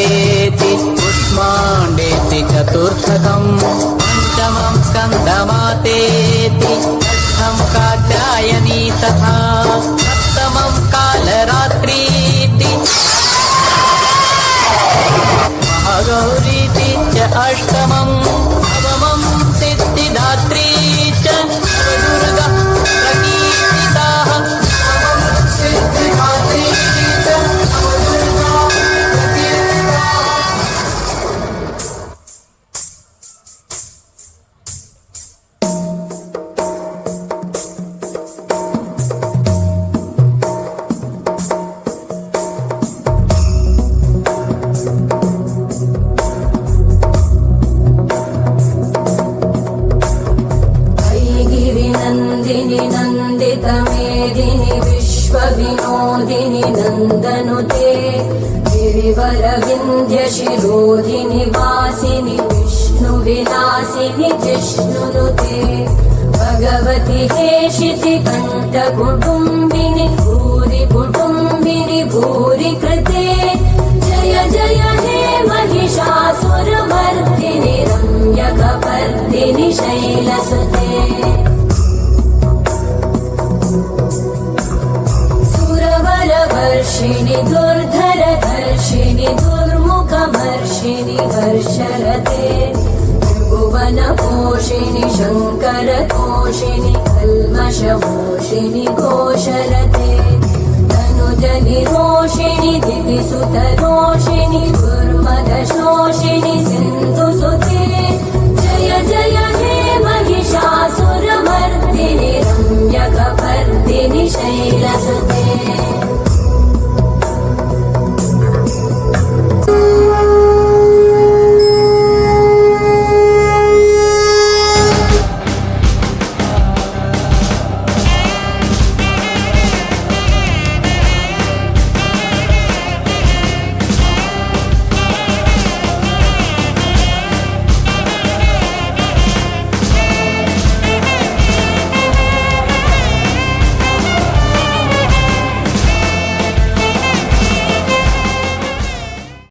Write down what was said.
वृन्देति कुष्माण्डेति चतुर्थकम् पञ्चमं स्कन्दमातेति षष्ठं कात्यायनी तथा सप्तमं कालरात्रीति महागौरीति च अष्टमं नवमं सिद्धिदात्री च नवदुर्गा प्रकीर्तिताः सिद्धिदात्री च नवदुर्गा प्रकीर्तिताः। नन्दितमेदिनि विश्वविनोदिनि नन्दनुते गिरिवरविन्ध्यशिरोधिनि वासिनि विष्णुविलासिनि जिष्णुनुते भगवति हेशिति कण्ठकुटुम्बिनि भूरि कुटुम्बिनि भूरि कृते जय जय हे महिषासुरमर्दिनि रम्यकपर्दिनि शैलसुते वर्षिणि दुर्धरधर्षिणि दुर्मुखमर्षिणि वर्षरते त्रिभुवनपोषिणि शङ्करतोषिणि कल्मषमोषिणि घोषरते तनुजनिरोषिणि दिविसुतरोषिणि दुर्मदशोषिणि सिन्धुसुते जय जय हे महिषासुरमर्दिनि रम्यकपर्दिनि शैलसुते